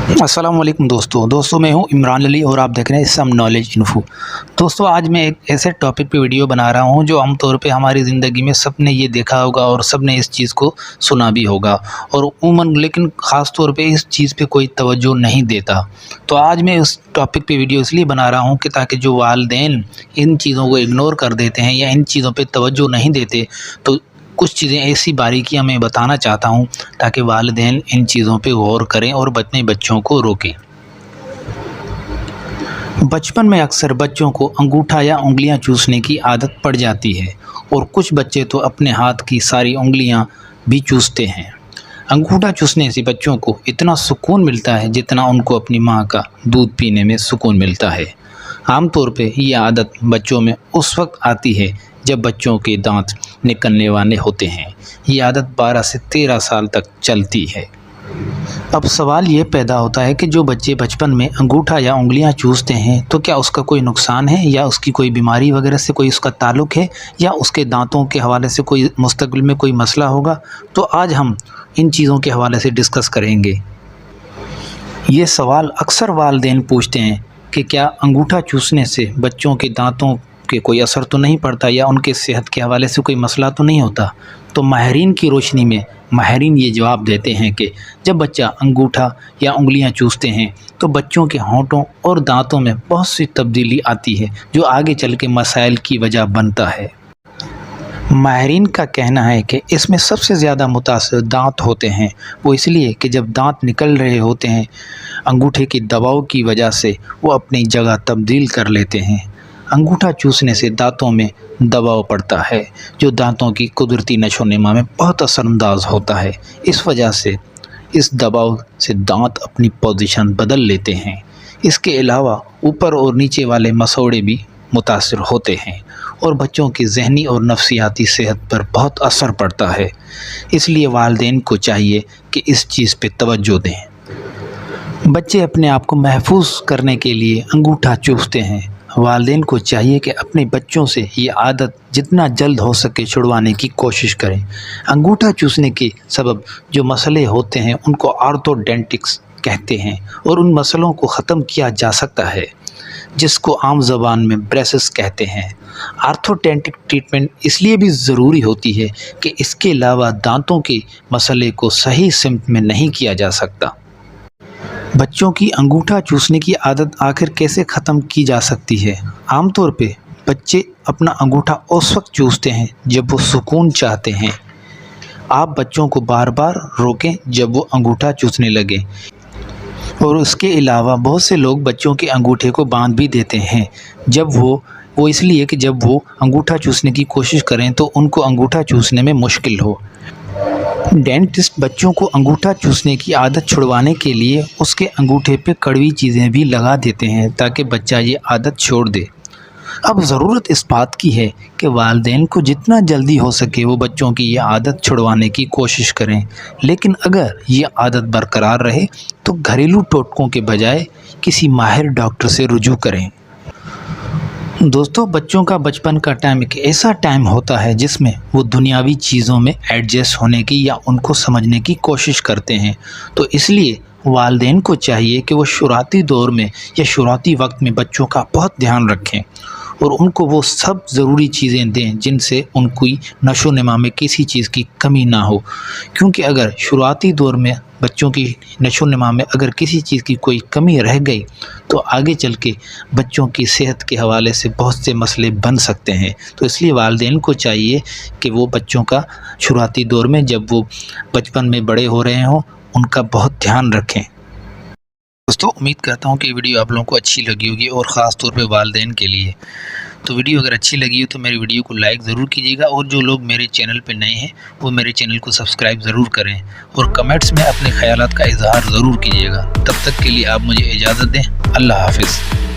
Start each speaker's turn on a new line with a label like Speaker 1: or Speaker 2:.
Speaker 1: अस्सलाम वालेकुम दोस्तों मैं हूं इमरान अली और आप देख रहे हैं सम नॉलेज इन्फो। दोस्तों आज मैं एक ऐसे टॉपिक पे वीडियो बना रहा हूं जो आमतौर पे हमारी ज़िंदगी में सबने ये देखा होगा और सबने इस चीज़ को सुना भी होगा और उमूमन लेकिन ख़ास तौर पे इस चीज़ पे कोई तवज्जो नहीं देता। तो आज मैं उस टॉपिक पे वीडियो इसलिए बना रहा हूँ कि ताकि जो वालिदैन इन चीज़ों को इग्नोर कर देते हैं या इन चीज़ों पर तवज्जो नहीं देते, तो कुछ चीज़ें ऐसी बारीकियां मैं बताना चाहता हूं ताकि वालिदैन इन चीज़ों पे गौर करें और अपने बच्चों को रोकें। बचपन में अक्सर बच्चों को अंगूठा या उंगलियां चूसने की आदत पड़ जाती है और कुछ बच्चे तो अपने हाथ की सारी उंगलियां भी चूसते हैं। अंगूठा चूसने से बच्चों को इतना सुकून मिलता है जितना उनको अपनी माँ का दूध पीने में सुकून मिलता है। आमतौर पे ये आदत बच्चों में उस वक्त आती है जब बच्चों के दांत निकलने वाले होते हैं। ये आदत 12 से 13 साल तक चलती है। अब सवाल ये पैदा होता है कि जो बच्चे बचपन में अंगूठा या उंगलियां चूसते हैं तो क्या उसका कोई नुकसान है या उसकी कोई बीमारी वगैरह से कोई उसका ताल्लुक़ है या उसके दांतों के हवाले से कोई मुस्तकबिल में कोई मसला होगा। तो आज हम इन चीज़ों के हवाले से डिस्कस करेंगे। ये सवाल अक्सर वालिदैन पूछते हैं कि क्या अंगूठा चूसने से बच्चों के दांतों के कोई असर तो नहीं पड़ता या उनके सेहत के हवाले से कोई मसला तो नहीं होता। तो माहिरीन की रोशनी में माहिरीन ये जवाब देते हैं कि जब बच्चा अंगूठा या उंगलियां चूसते हैं तो बच्चों के होंठों और दांतों में बहुत सी तब्दीली आती है जो आगे चल के मसाइल की वजह बनता है। माहिरीन का कहना है कि इसमें सबसे ज़्यादा मुतासिर दांत होते हैं। वो इसलिए कि जब दांत निकल रहे होते हैं अंगूठे के दबाव की वजह से वो अपनी जगह तब्दील कर लेते हैं। अंगूठा चूसने से दांतों में दबाव पड़ता है जो दांतों की कुदरती नशो नमा में बहुत असरअंदाज होता है। इस वजह से इस दबाव से दांत अपनी पोजीशन बदल लेते हैं। इसके अलावा ऊपर और नीचे वाले मसौड़े भी मुतासिर होते हैं और बच्चों की जहनी और नफ्सियाती सेहत पर बहुत असर पड़ता है। इसलिए वालिदैन को चाहिए कि इस चीज़ पे तवज्जो दें। बच्चे अपने आप को महफूज करने के लिए अंगूठा चूसते हैं। वालिदैन को चाहिए कि अपने बच्चों से ये आदत जितना जल्द हो सके छुड़वाने की कोशिश करें। अंगूठा चूसने के सबब जो मसले होते हैं उनको ऑर्थोडेंटिक्स कहते हैं और उन मसलों को ख़त्म किया जा सकता है जिसको आम ज़बान में ब्रेसेस कहते हैं। ऑर्थोडेंटिक ट्रीटमेंट इसलिए भी ज़रूरी होती है कि इसके अलावा दांतों के मसले को सही सिमत में नहीं किया जा सकता। बच्चों की अंगूठा चूसने की आदत आखिर कैसे ख़त्म की जा सकती है। आमतौर पे बच्चे अपना अंगूठा उस वक्त चूसते हैं जब वो सुकून चाहते हैं। आप बच्चों को बार बार रोकें जब वो अंगूठा चूसने लगे। और उसके अलावा बहुत से लोग बच्चों के अंगूठे को बांध भी देते हैं जब वो इसलिए कि जब वो अंगूठा चूसने की कोशिश करें तो उनको अंगूठा चूसने में मुश्किल हो। डेंटिस्ट बच्चों को अंगूठा चूसने की आदत छुड़वाने के लिए उसके अंगूठे पे कड़वी चीज़ें भी लगा देते हैं ताकि बच्चा ये आदत छोड़ दे। अब ज़रूरत इस बात की है कि वालिदैन को जितना जल्दी हो सके वो बच्चों की ये आदत छुड़वाने की कोशिश करें, लेकिन अगर ये आदत बरकरार रहे तो घरेलू टोटकों के बजाय किसी माहिर डॉक्टर से रुजू करें। दोस्तों बच्चों का बचपन का टाइम एक ऐसा टाइम होता है जिसमें वो दुनियावी चीज़ों में एडजस्ट होने की या उनको समझने की कोशिश करते हैं। तो इसलिए वालिदैन को चाहिए कि वो शुरुआती दौर में या शुरुआती वक्त में बच्चों का बहुत ध्यान रखें और उनको वो सब ज़रूरी चीज़ें दें जिनसे उनकी नशो नमा में किसी चीज़ की कमी ना हो। क्योंकि अगर शुरुआती दौर में बच्चों की नशो नमा में अगर किसी चीज़ की कोई कमी रह गई तो आगे चल के बच्चों की सेहत के हवाले से बहुत से मसले बन सकते हैं। तो इसलिए वालिदैन को चाहिए कि वो बच्चों का शुरुआती दौर में जब वो बचपन में बड़े हो रहे हों उनका बहुत ध्यान रखें। दोस्तों उम्मीद करता हूँ कि वीडियो आप लोगों को अच्छी लगी होगी और ख़ास तौर पे वालिदैन के लिए। तो वीडियो अगर अच्छी लगी हो तो मेरी वीडियो को लाइक ज़रूर कीजिएगा और जो लोग मेरे चैनल पे नए हैं वो मेरे चैनल को सब्सक्राइब ज़रूर करें और कमेंट्स में अपने ख़यालात का इजहार ज़रूर कीजिएगा। तब तक के लिए आप मुझे इजाज़त दें। अल्लाह हाफ़िज़।